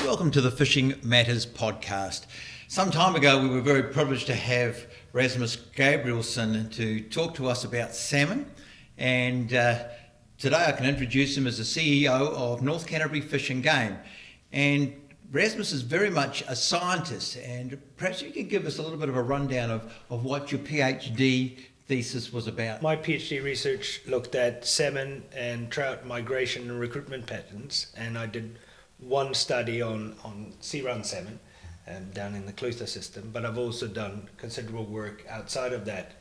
Welcome to the Fishing Matters podcast. Some time ago we were very privileged to have Rasmus Gabrielsson to talk to us about salmon, and today I can introduce him as the CEO of North Canterbury Fish and Game. And Rasmus is very much a scientist, and perhaps you could give us a little bit of a rundown of what your PhD thesis was about. My PhD research looked at salmon and trout migration and recruitment patterns, and I did one study on sea-run salmon down in the Clutha system, but I've also done considerable work outside of that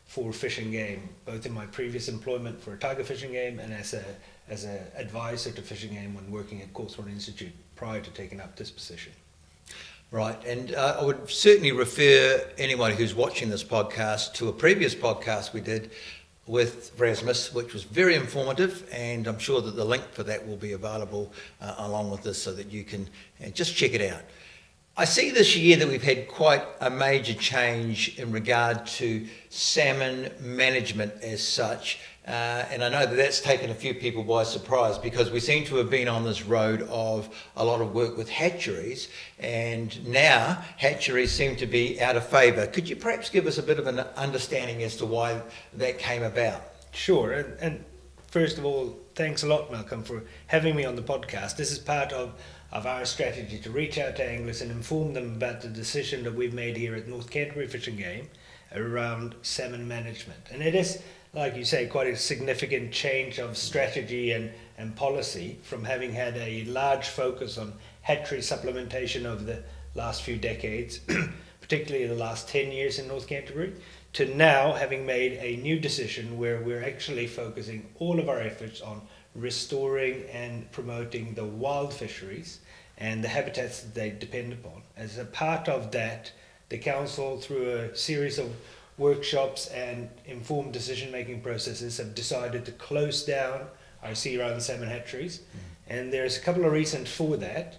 for Fish and Game, both in my previous employment for a Tiger Fishing Game and as an advisor to Fishing Game when working at Coursewood Institute prior to taking up this position. Right, and I would certainly refer anyone who's watching this podcast to a previous podcast we did with Rasmus, which was very informative, and I'm sure that the link for that will be available along with this so that you can just check it out. I see this year that we've had quite a major change in regard to salmon management as such, and I know that that's taken a few people by surprise because we seem to have been on this road of a lot of work with hatcheries, and now hatcheries seem to be out of favour. Could you perhaps give us a bit of an understanding as to why that came about? Sure, and first of all, thanks a lot, Malcolm, for having me on the podcast. This is part of our strategy to reach out to anglers and inform them about the decision that we've made here at North Canterbury Fish and Game around salmon management. And it is, like you say, quite a significant change of strategy and policy from having had a large focus on hatchery supplementation over the last few decades, particularly the last 10 years in North Canterbury, to now having made a new decision where we're actually focusing all of our efforts on restoring and promoting the wild fisheries and the habitats that they depend upon. As a part of that, the council, through a series of workshops and informed decision-making processes, have decided to close down our sea-run salmon hatcheries. And there's a couple of reasons for that,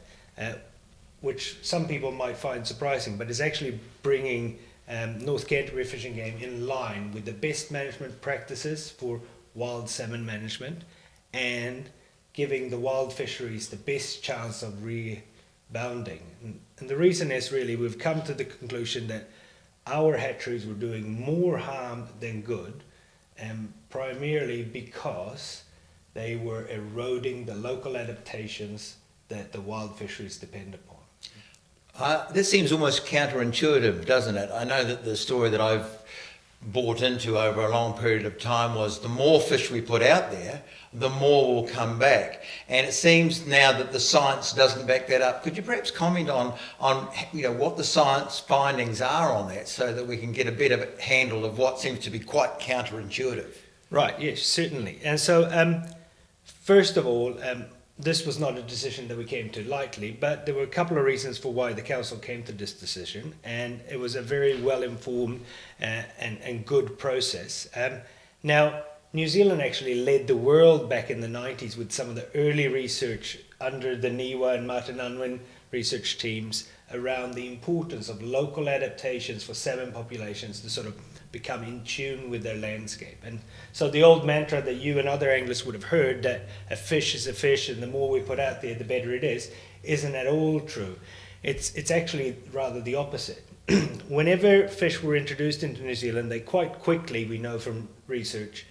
which some people might find surprising, but is actually bringing North Canterbury Fish and Game in line with the best management practices for wild salmon management and giving the wild fisheries the best chance of rebounding. And the reason is really we've come to the conclusion that our hatcheries were doing more harm than good, and primarily because they were eroding the local adaptations that the wild fisheries depend upon. This seems almost counterintuitive, doesn't it? I know that the story that I've bought into over a long period of time was the more fish we put out there, the more will come back. And it seems now that the science doesn't back that up. Could you perhaps comment on what the science findings are on that so that we can get a better handle of what seems to be quite counterintuitive? Right, yes, certainly. And so first of all, this was not a decision that we came to lightly, but there were a couple of reasons for why the council came to this decision, and it was a very well-informed and good process. Now, New Zealand actually led the world back in the 90s with some of the early research under the NIWA and Martin Unwin research teams around the importance of local adaptations for salmon populations to sort of become in tune with their landscape. And so the old mantra that you and other anglers would have heard, that a fish is a fish and the more we put out there the better it is, isn't at all true. It's actually rather the opposite. Whenever fish were introduced into New Zealand, they quite quickly, we know from research,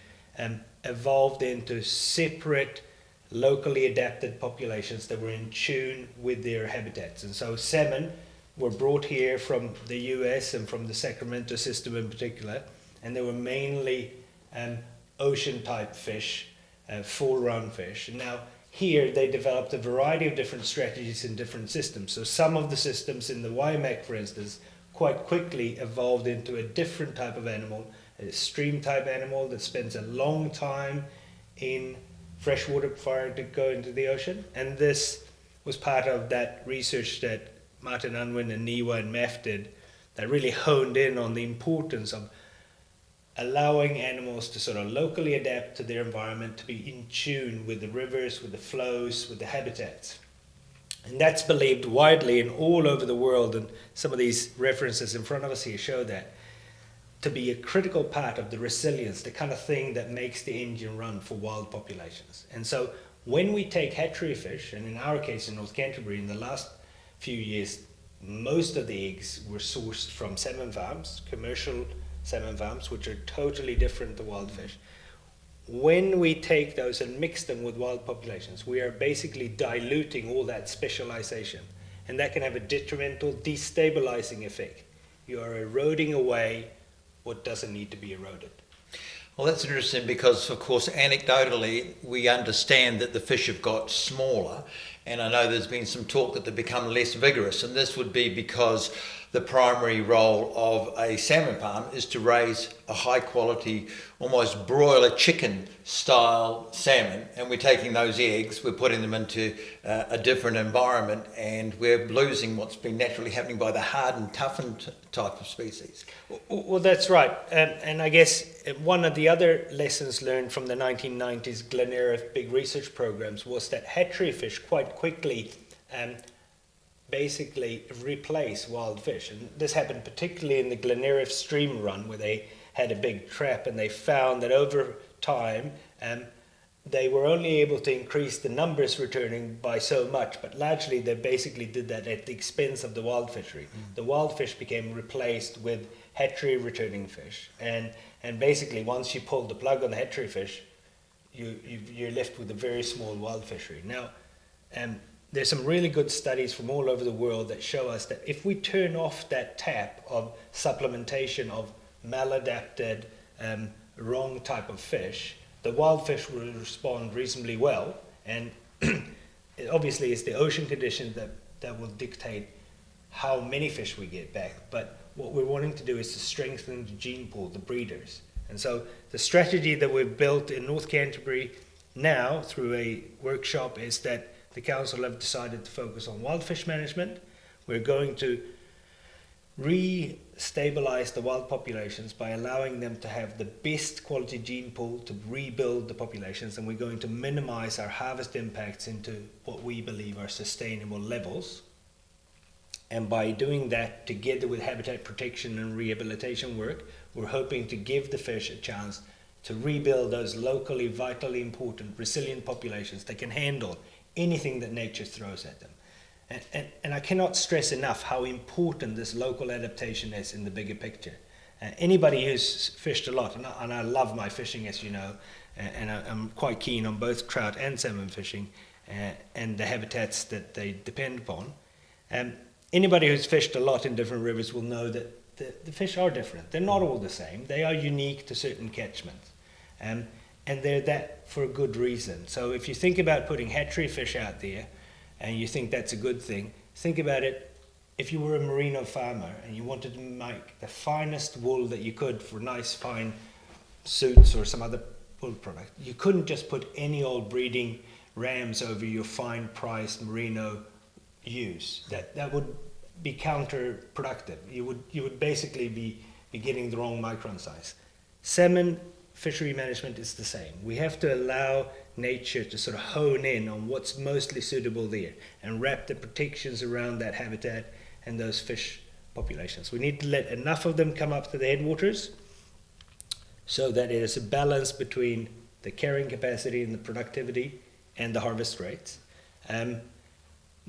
evolved into separate locally adapted populations that were in tune with their habitats. And so salmon were brought here from the US and from the Sacramento system in particular, and they were mainly ocean type fish, full run fish. And now here they developed a variety of different strategies in different systems. So some of the systems in the Waimak, for instance, quite quickly evolved into a different type of animal, a stream type animal that spends a long time in freshwater before it to go into the ocean. And this was part of that research that Martin Unwin and NIWA and MEF did that really honed in on the importance of allowing animals to sort of locally adapt to their environment, to be in tune with the rivers, with the flows, with the habitats. And that's believed widely and all over the world, and some of these references in front of us here show that, to be a critical part of the resilience, the kind of thing that makes the engine run for wild populations. And so when we take hatchery fish, and in our case in North Canterbury in the last few years, most of the eggs were sourced from salmon farms, commercial salmon farms, which are totally different to wild fish. When we take those and mix them with wild populations, we are basically diluting all that specialization, and that can have a detrimental, destabilizing effect. You are eroding away what doesn't need to be eroded. Well, that's interesting because, of course, anecdotally, we understand that the fish have got smaller, and I know there's been some talk that they've become less vigorous, and this would be because the primary role of a salmon farm is to raise a high quality, almost broiler chicken style salmon, and we're taking those eggs, we're putting them into a different environment, and we're losing what's been naturally happening by the hardened, toughened type of species. Well, that's right. And I guess one of the other lessons learned from the 1990s Gleneriff big research programs was that hatchery fish quite quickly basically replace wild fish. And this happened particularly in the Gleneriff stream run, where they had a big trap, and they found that over time they were only able to increase the numbers returning by so much, but largely they basically did that at the expense of the wild fishery. The wild fish became replaced with hatchery returning fish, and basically once you pulled the plug on the hatchery fish, you're left with a very small wild fishery. Now, there's some really good studies from all over the world that show us that if we turn off that tap of supplementation of maladapted, wrong type of fish, the wild fish will respond reasonably well, and obviously it's the ocean conditions that will dictate how many fish we get back. But what we're wanting to do is to strengthen the gene pool, the breeders. And so the strategy that we've built in North Canterbury now through a workshop is that the council have decided to focus on wild fish management. We're going to re-stabilize the wild populations by allowing them to have the best quality gene pool to rebuild the populations, and we're going to minimize our harvest impacts into what we believe are sustainable levels. And by doing that, together with habitat protection and rehabilitation work, we're hoping to give the fish a chance to rebuild those locally vitally important resilient populations that can handle anything that nature throws at them. And I cannot stress enough how important this local adaptation is in the bigger picture. Anybody who's fished a lot, and I love my fishing, as you know, and I'm quite keen on both trout and salmon fishing and the habitats that they depend upon. Anybody who's fished a lot in different rivers will know that the fish are different. They're not all the same. They are unique to certain catchments. And they're that for a good reason. So if you think about putting hatchery fish out there, and you think that's a good thing, think about it if you were a merino farmer and you wanted to make the finest wool that you could for nice fine suits or some other wool product. You couldn't just put any old breeding rams over your fine priced merino ewes. That would be counterproductive. You would basically be getting the wrong micron size. Salmon fishery management is the same. We have to allow nature to sort of hone in on what's mostly suitable there and wrap the protections around that habitat and those fish populations. We need to let enough of them come up to the headwaters so that it is a balance between the carrying capacity and the productivity and the harvest rates.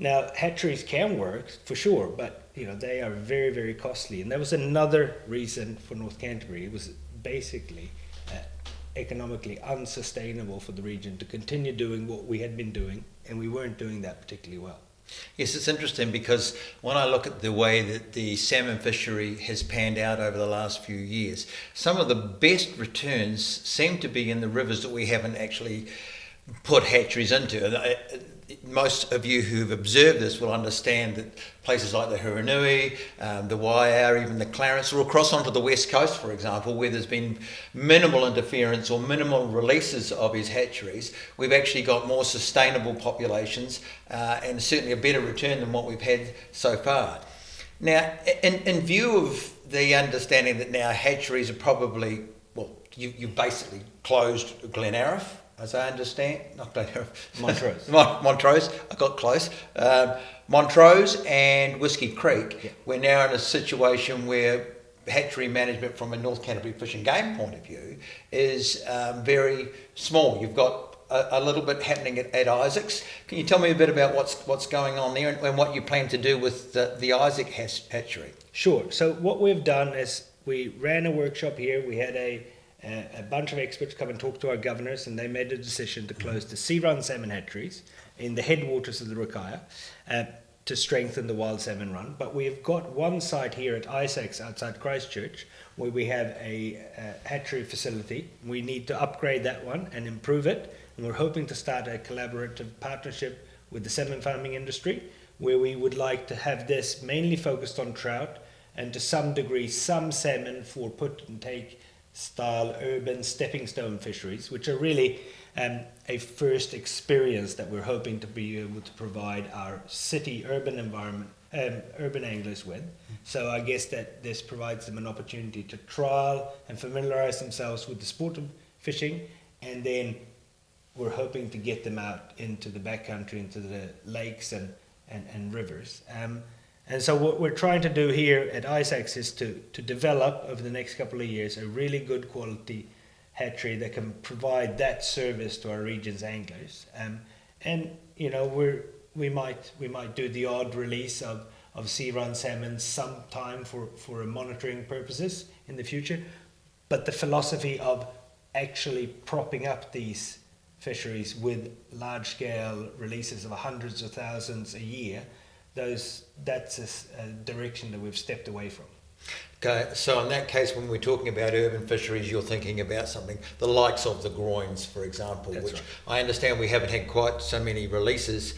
Now, hatcheries can work for sure, but they are very, very costly. And that was another reason for North Canterbury. It was basically economically unsustainable for the region to continue doing what we had been doing, and we weren't doing that particularly well. Yes, it's interesting because when I look at the way that the salmon fishery has panned out over the last few years, some of the best returns seem to be in the rivers that we haven't actually put hatcheries into. Most of you who've observed this will understand that places like the Huranui, the Waiau, even the Clarence, or across onto the west coast, for example, where there's been minimal interference or minimal releases of his hatcheries, we've actually got more sustainable populations and certainly a better return than what we've had so far. Now, in view of the understanding that now hatcheries are probably, well, you basically closed Glenariff, as I understand, not Glenariff. Montrose. Montrose, I got close. Montrose and Whiskey Creek, yeah. We're now in a situation where hatchery management from a North Canterbury Fish and Game point of view is very small. You've got a little bit happening at Isaac's. Can you tell me a bit about what's going on there and what you plan to do with the Isaac hatchery? Sure. So what we've done is we ran a workshop here. We had a bunch of experts come and talk to our governors, and they made a decision to close the sea-run salmon hatcheries in the headwaters of the Rukaya to strengthen the wild salmon run. But we've got one site here at Isaac's outside Christchurch where we have a hatchery facility. We need to upgrade that one and improve it, and we're hoping to start a collaborative partnership with the salmon farming industry, where we would like to have this mainly focused on trout and to some degree some salmon for put and take style urban stepping stone fisheries, which are really a first experience that we're hoping to be able to provide our city urban environment urban anglers with. So I guess that this provides them an opportunity to trial and familiarize themselves with the sport of fishing, and then we're hoping to get them out into the backcountry, into the lakes and rivers. And so what we're trying to do here at Isaac's is to develop over the next couple of years a really good quality hatchery that can provide that service to our region's anglers. And you know, we might do the odd release of sea-run salmon sometime for monitoring purposes in the future. But the philosophy of actually propping up these fisheries with large-scale releases of hundreds of thousands a year, that's a direction that we've stepped away from. Okay, so in that case, when we're talking about urban fisheries, you're thinking about something, the likes of the groins, for example, That's which right. I understand we haven't had quite so many releases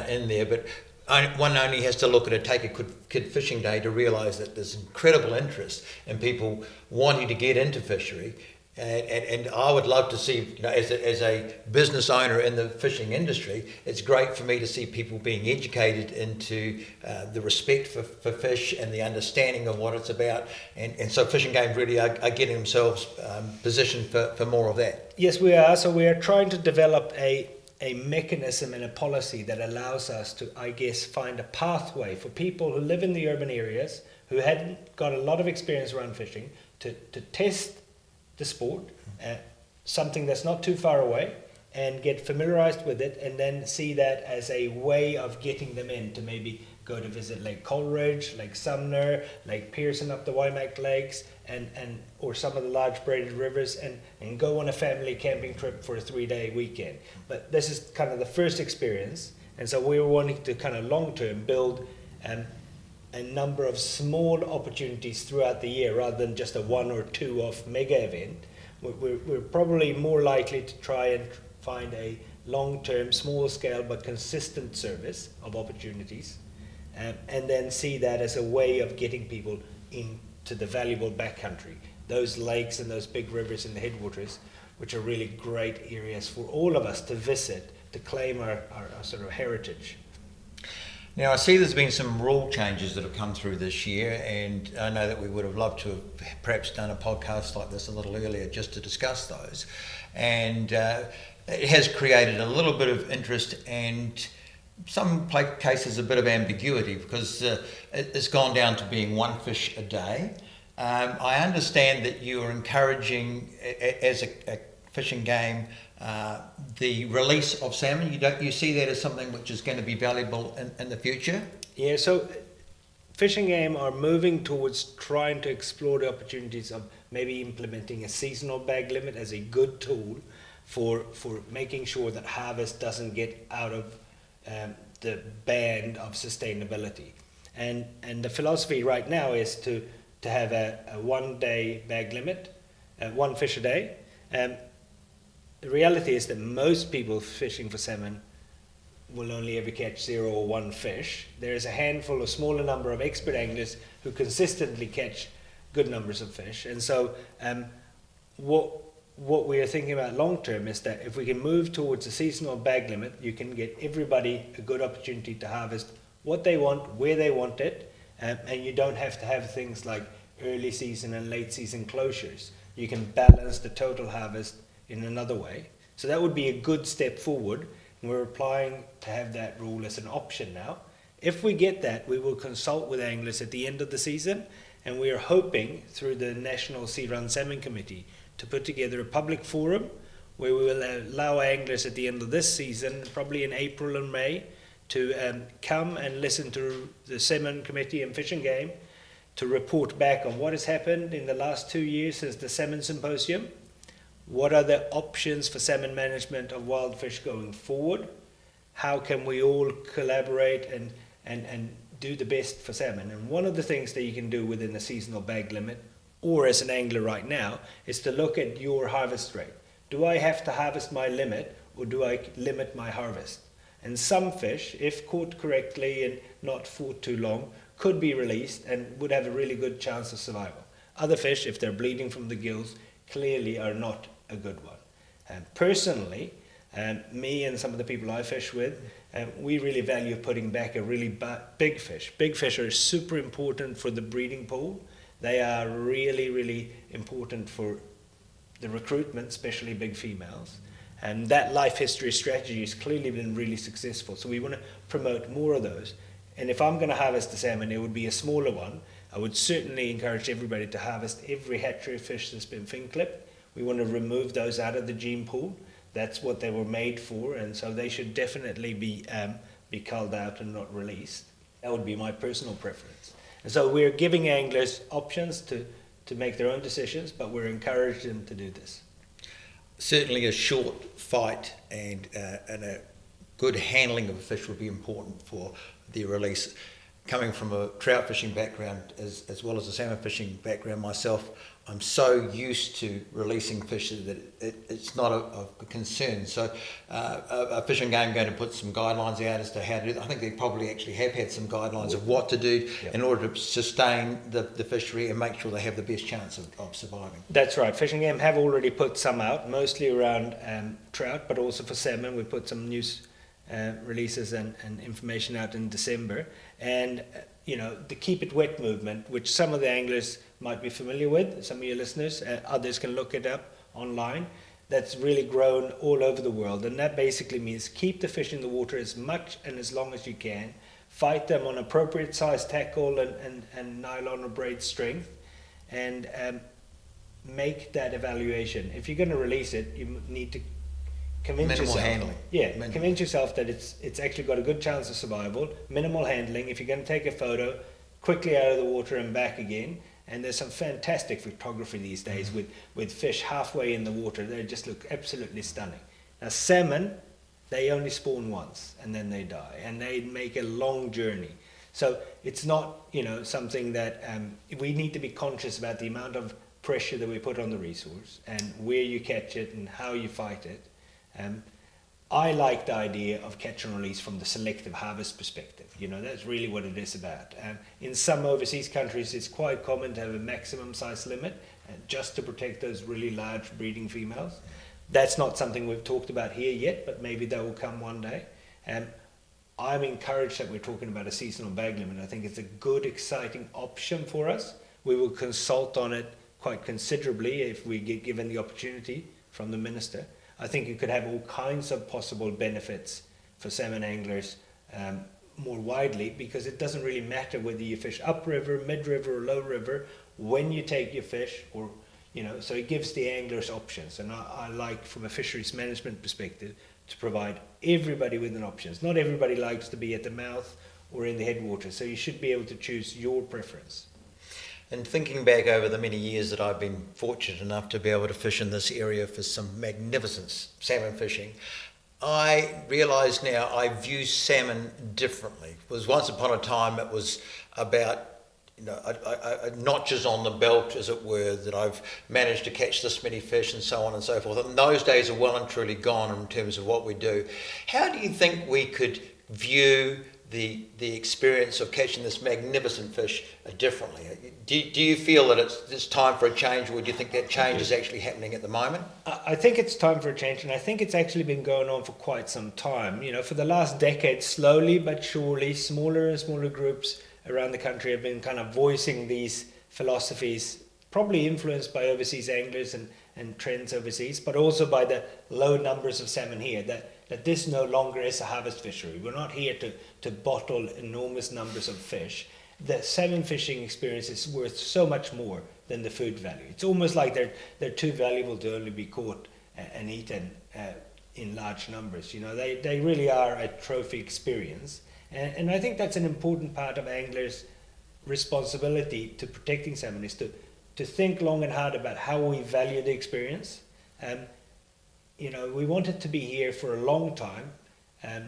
in there, but one only has to look at take a kid fishing day to realise that there's incredible interest in people wanting to get into fishery. And I would love to see, you know, as a business owner in the fishing industry, it's great for me to see people being educated into the respect for fish and the understanding of what it's about. And so fishing games really are getting themselves positioned for more of that. Yes, we are. So we are trying to develop a mechanism and a policy that allows us to, I guess, find a pathway for people who live in the urban areas, who hadn't got a lot of experience around fishing, to test the sport, something that's not too far away, and get familiarized with it, and then see that as a way of getting them in to maybe go to visit Lake Coleridge, Lake Sumner, Lake Pearson up the Waimak Lakes, and or some of the large braided rivers, and go on a family camping trip for a 3-day weekend. But this is kind of the first experience, and so we were wanting to kind of long-term build a number of small opportunities throughout the year rather than just a 1 or 2 off mega event. We're probably more likely to try and find a long-term, small-scale but consistent service of opportunities, and then see that as a way of getting people into the valuable backcountry, those lakes and those big rivers in the headwaters, which are really great areas for all of us to visit, to claim our sort of heritage. Now, I see there's been some rule changes that have come through this year, and I know that we would have loved to have perhaps done a podcast like this a little earlier just to discuss those. And it has created a little bit of interest and some cases a bit of ambiguity, because it's gone down to being 1 fish a day. I understand that you are encouraging, as a fishing game, the release of salmon. You see that as something which is going to be valuable in the future? Yeah, so fishing game are moving towards trying to explore the opportunities of maybe implementing a seasonal bag limit as a good tool for making sure that harvest doesn't get out of the band of sustainability. And the philosophy right now is to have a 1-day bag limit, 1 fish a day. The reality is that most people fishing for salmon will only ever catch 0 or 1 fish. There is a handful, a smaller number of expert anglers who consistently catch good numbers of fish. And so what we are thinking about long term is that if we can move towards a seasonal bag limit, you can get everybody a good opportunity to harvest what they want, where they want it, and you don't have to have things like early season and late season closures. You can balance the total harvest in another way. So that would be a good step forward. We're applying to have that rule as an option now. If we get that, we will consult with anglers at the end of the season, and we are hoping through the National Sea Run Salmon Committee to put together a public forum where we will allow anglers at the end of this season, probably in April and May, to come and listen to the Salmon Committee and Fish and Game to report back on what has happened in the last 2 years since the Salmon Symposium. What are the options for salmon management of wild fish going forward? How can we all collaborate and do the best for salmon? And one of the things that you can do within a seasonal bag limit, or as an angler right now, is to look at your harvest rate. Do I have to harvest my limit, or do I limit my harvest? And some fish, if caught correctly and not fought too long, could be released and would have a really good chance of survival. Other fish, if they're bleeding from the gills, clearly are not a good one. Personally, me and some of the people I fish with, we really value putting back a really big fish. Big fish are super important for the breeding pool. They are really, really important for the recruitment, especially big females. And that life history strategy has clearly been really successful. So we want to promote more of those. And if I'm going to harvest a salmon, it would be a smaller one. I would certainly encourage everybody to harvest every hatchery fish that's been fin clipped. We want to remove those out of the gene pool. That's what they were made for, and so they should definitely be culled out and not released. That would be my personal preference. And so we're giving anglers options to make their own decisions, but we're encouraging them to do this. Certainly a short fight and a good handling of a fish would be important for their release. Coming from a trout fishing background as well as a salmon fishing background myself, I'm so used to releasing fish that it's not a concern. So a fishing game going to put some guidelines out as to how to do that. I think they probably actually have had some guidelines of what to do in order to sustain the fishery and make sure they have the best chance of surviving. That's right. Fish and Game have already put some out, mostly around trout, but also for salmon. We put some news releases and information out in December. And the Keep It Wet movement, which some of the anglers might be familiar with, some of your listeners, others can look it up online, that's really grown all over the world. And that basically means keep the fish in the water as much and as long as you can, fight them on appropriate size tackle and nylon or braid strength, and make that evaluation. If you're going to release it, you need to convince minimal yourself, handling. Convince yourself that it's actually got a good chance of survival. Minimal handling. If you're going to take a photo, quickly out of the water and back again. And there's some fantastic photography these days with fish halfway in the water. They just look absolutely stunning. Now salmon, they only spawn once and then they die, and they make a long journey. So it's not something that we need to be conscious about the amount of pressure that we put on the resource and where you catch it and how you fight it. I like the idea of catch and release from the selective harvest perspective. That's really what it is about. In some overseas countries, it's quite common to have a maximum size limit just to protect those really large breeding females. That's not something we've talked about here yet, but maybe that will come one day. I'm encouraged that we're talking about a seasonal bag limit. I think it's a good, exciting option for us. We will consult on it quite considerably if we get given the opportunity from the Minister. I think it could have all kinds of possible benefits for salmon anglers more widely, because it doesn't really matter whether you fish upriver, mid-river or low river when you take your fish, or so it gives the anglers options. And I like, from a fisheries management perspective, to provide everybody with an options. Not everybody likes to be at the mouth or in the headwaters, so you should be able to choose your preference. And thinking back over the many years that I've been fortunate enough to be able to fish in this area for some magnificent salmon fishing, I realise now I view salmon differently. Because once upon a time it was about notches on the belt, as it were, that I've managed to catch this many fish and so on and so forth. And those days are well and truly gone in terms of what we do. How do you think we could view the experience of catching this magnificent fish differently? Do you feel that it's time for a change, or do you think that change is actually happening at the moment? I think it's time for a change, and I think it's actually been going on for quite some time. For the last decade, slowly but surely, smaller and smaller groups around the country have been kind of voicing these philosophies, probably influenced by overseas anglers and trends overseas, but also by the low numbers of salmon here, that this no longer is a harvest fishery. We're not here to bottle enormous numbers of fish. The salmon fishing experience is worth so much more than the food value. It's almost like they're too valuable to only be caught and eaten in large numbers. You know, they really are a trophy experience, and I think that's an important part of anglers' responsibility to protecting salmon, is to think long and hard about how we value the experience. You know, we want it to be here for a long time,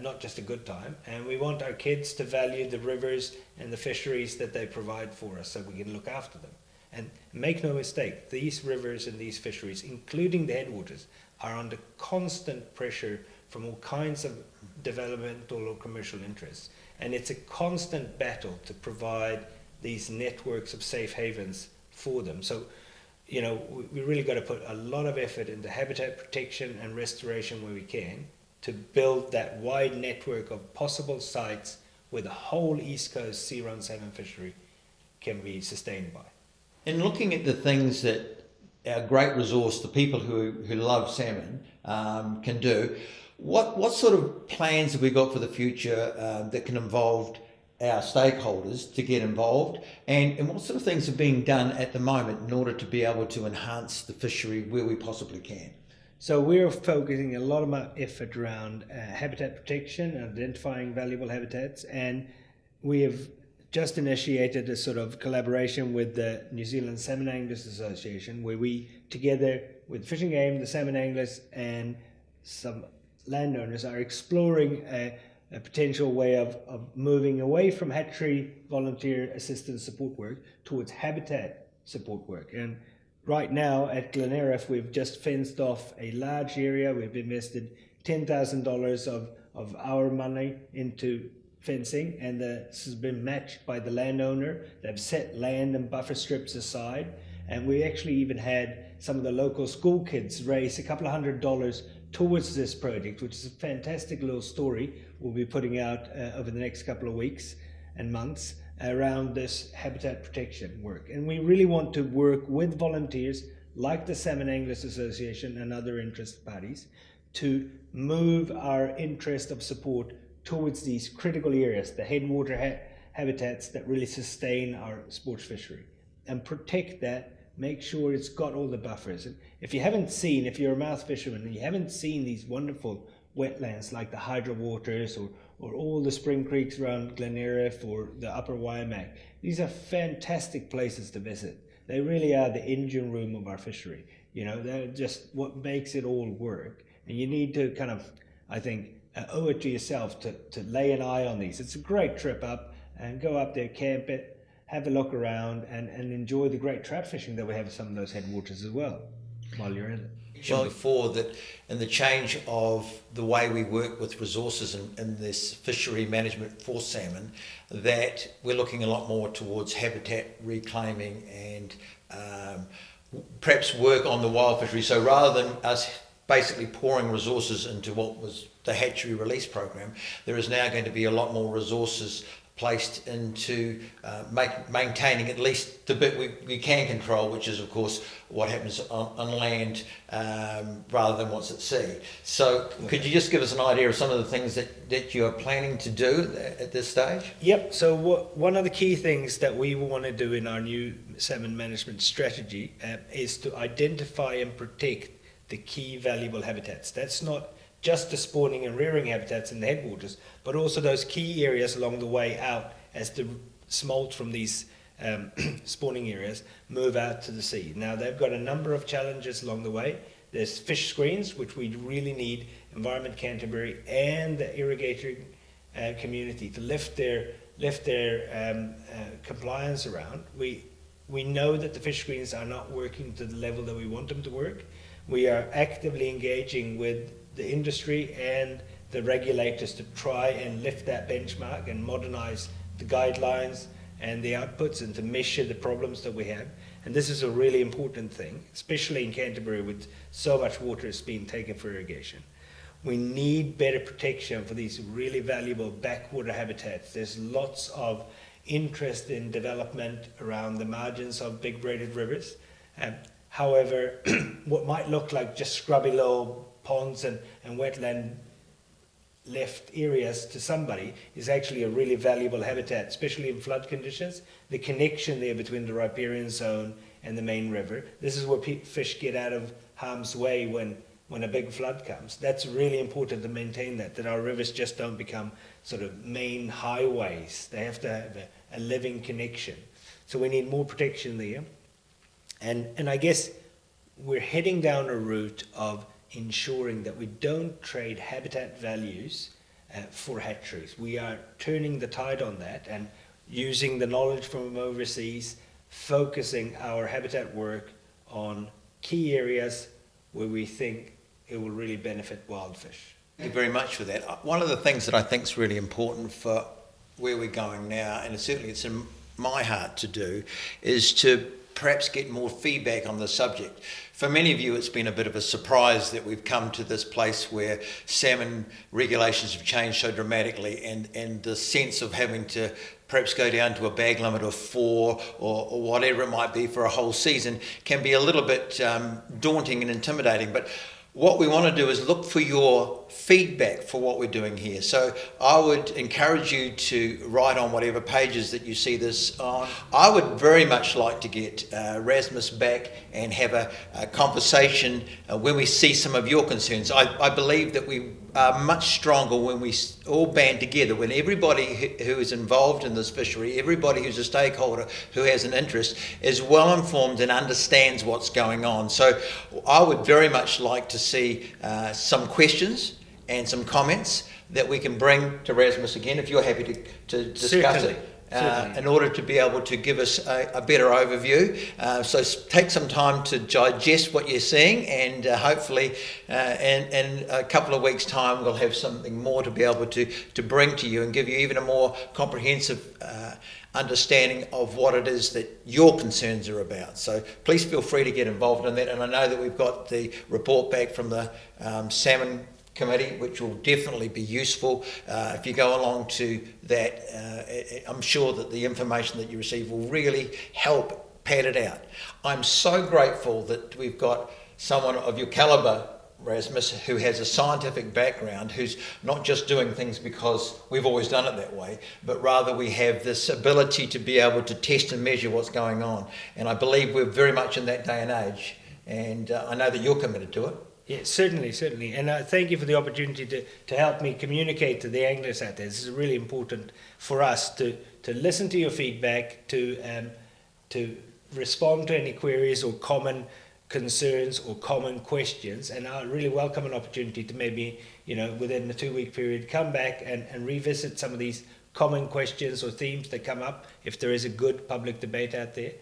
not just a good time, and we want our kids to value the rivers and the fisheries that they provide for us, so we can look after them. And make no mistake, these rivers and these fisheries, including the headwaters, are under constant pressure from all kinds of developmental or commercial interests. And it's a constant battle to provide these networks of safe havens for them. So, you know, we really got to put a lot of effort into habitat protection and restoration where we can, to build that wide network of possible sites where the whole East Coast sea-run salmon fishery can be sustained by. In looking at the things that our great resource, the people who love salmon, can do, what sort of plans have we got for the future that can involve our stakeholders to get involved, and what sort of things are being done at the moment in order to be able to enhance the fishery where we possibly can? So we're focusing a lot of our effort around habitat protection and identifying valuable habitats, and we have just initiated a sort of collaboration with the New Zealand Salmon Anglers Association, where we, together with Fish and Game, the salmon anglers and some landowners, are exploring a potential way of moving away from hatchery volunteer assistance support work towards habitat support work. And right now at Gleneriff, we've just fenced off a large area. We've invested $10,000 of our money into fencing, and this has been matched by the landowner. They've set land and buffer strips aside, and we actually even had some of the local school kids raise a couple of $100 towards this project, which is a fantastic little story we'll be putting out over the next couple of weeks and months around this habitat protection work. And we really want to work with volunteers like the Salmon Anglers Association and other interest parties to move our interest of support towards these critical areas, the headwater habitats that really sustain our sports fishery, and protect that, make sure it's got all the buffers. And if you're a mouth fisherman and you haven't seen these wonderful wetlands like the hydro waters or all the spring creeks around Gleneriff or the upper Waimak, these are fantastic places to visit. They really are the engine room of our fishery. You know, they're just what makes it all work. And you need to kind of, I think, owe it to yourself to lay an eye on these. It's a great trip up, and go up there, camp it, have a look around, and enjoy the great trout fishing that we have at some of those headwaters as well while you're in it. Well, before that, in the change of the way we work with resources in this fishery management for salmon, that we're looking a lot more towards habitat reclaiming and perhaps work on the wild fishery. So rather than us basically pouring resources into what was the hatchery release program, there is now going to be a lot more resources placed into maintaining at least the bit we can control, which is of course what happens on land rather than what's at sea. So could you just give us an idea of some of the things that you are planning to do at this stage? Yep, so one of the key things that we want to do in our new salmon management strategy is to identify and protect the key valuable habitats. That's not just the spawning and rearing habitats in the headwaters, but also those key areas along the way out as the smolt from these spawning areas move out to the sea. Now, they've got a number of challenges along the way. There's fish screens, which we really need Environment Canterbury and the irrigating community to lift their compliance around. We know that the fish screens are not working to the level that we want them to work. We are actively engaging with the industry and the regulators to try and lift that benchmark and modernize the guidelines and the outputs and to measure the problems that we have. And this is a really important thing, especially in Canterbury with so much water is being taken for irrigation. We need better protection for these really valuable backwater habitats. There's lots of interest in development around the margins of big braided rivers. However, what might look like just scrubby little ponds and wetland left areas to somebody is actually a really valuable habitat, especially in flood conditions. The connection there between the riparian zone and the main river. This is where fish get out of harm's way when when a big flood comes. That's really important to maintain that our rivers just don't become sort of main highways. They have to have a living connection. So we need more protection there. And I guess we're heading down a route of ensuring that we don't trade habitat values for hatcheries. We are turning the tide on that and using the knowledge from overseas, focusing our habitat work on key areas where we think it will really benefit wild fish. Thank you very much for that. One of the things that I think is really important for where we're going now, and certainly it's in my heart to do, is to perhaps get more feedback on the subject. For many of you, it's been a bit of a surprise that we've come to this place where salmon regulations have changed so dramatically, and the sense of having to perhaps go down to a bag limit of 4 or whatever it might be for a whole season can be a little bit daunting and intimidating. But what we want to do is look for your feedback for what we're doing here. So I would encourage you to write on whatever pages that you see this on. I would very much like to get Rasmus back and have a conversation when we see some of your concerns. I believe that we are much stronger when we all band together, when everybody who is involved in this fishery, everybody who's a stakeholder who has an interest, is well informed and understands what's going on. So I would very much like to see some questions and some comments that we can bring to Rasmus again, if you're happy to discuss it. In order to be able to give us a better overview. So take some time to digest what you're seeing, and hopefully in a couple of weeks' time we'll have something more to be able to bring to you and give you even a more comprehensive understanding of what it is that your concerns are about. So please feel free to get involved in that, and I know that we've got the report back from the Salmon Committee, which will definitely be useful. If you go along to that, I'm sure that the information that you receive will really help pad it out. I'm so grateful that we've got someone of your calibre, Rasmus, who has a scientific background, who's not just doing things because we've always done it that way, but rather we have this ability to be able to test and measure what's going on. And I believe we're very much in that day and age, and I know that you're committed to it. Yeah, certainly. And thank you for the opportunity to help me communicate to the anglers out there. This is really important for us to listen to your feedback, to respond to any queries or common concerns or common questions. And I really welcome an opportunity to maybe, within the 2-week period, come back and revisit some of these common questions or themes that come up if there is a good public debate out there.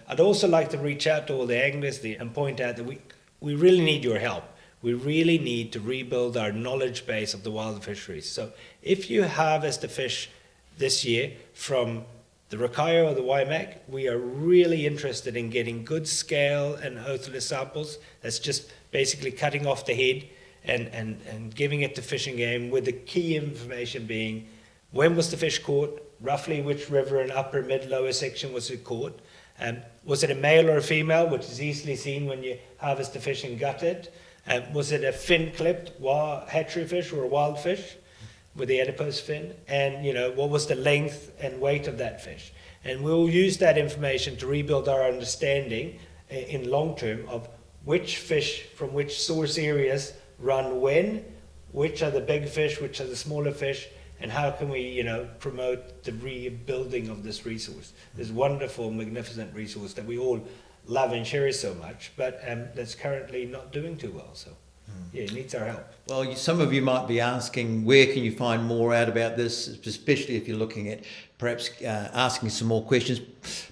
I'd also like to reach out to all the anglers there and point out that we really need your help. We really need to rebuild our knowledge base of the wild fisheries. So if you harvest a fish this year from the Rakaia or the Waimak, we are really interested in getting good scale and otolith samples. That's just basically cutting off the head and giving it to Fish and Game, with the key information being when was the fish caught, roughly which river and upper, mid, lower section was it caught, was it a male or a female, which is easily seen when you harvest the fish and gut it? Was it a fin-clipped hatchery fish or a wild fish with the adipose fin? And what was the length and weight of that fish? And we'll use that information to rebuild our understanding in long term of which fish from which source areas run when, which are the big fish, which are the smaller fish, and how can we, promote the rebuilding of this resource, this wonderful, magnificent resource that we all love and cherish so much, but that's currently not doing too well. So, yeah, it needs our help. Well, some of you might be asking, where can you find more out about this, especially if you're looking at perhaps asking some more questions.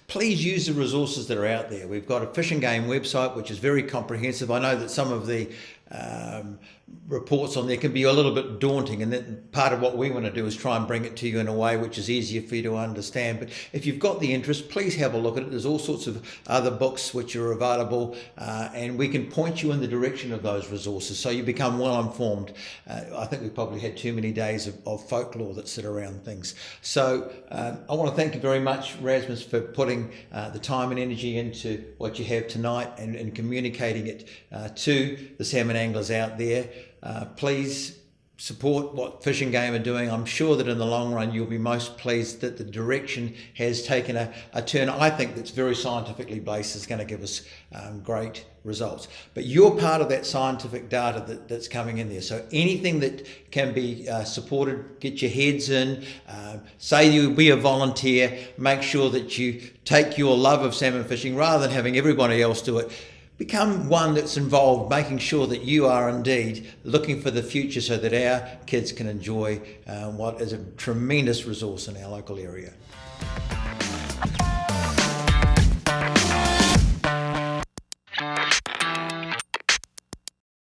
Please use the resources that are out there. We've got a Fish and Game website, which is very comprehensive. I know that some of the reports on there can be a little bit daunting, and that part of what we want to do is try and bring it to you in a way which is easier for you to understand. But if you've got the interest, please have a look at it. There's all sorts of other books which are available, and we can point you in the direction of those resources so you become well informed. I think we've probably had too many days of folklore that sit around things. So I want to thank you very much, Rasmus, for putting the time and energy into what you have tonight and communicating it to the salmon anglers out there. Please support what Fish and Game are doing. I'm sure that in the long run you'll be most pleased that the direction has taken a turn, I think, that's very scientifically based, is going to give us great results. But you're part of that scientific data that's coming in there. So anything that can be supported, get your heads in, say you'll be a volunteer, make sure that you take your love of salmon fishing rather than having everybody else do it. Become one that's involved, making sure that you are indeed looking for the future so that our kids can enjoy what is a tremendous resource in our local area.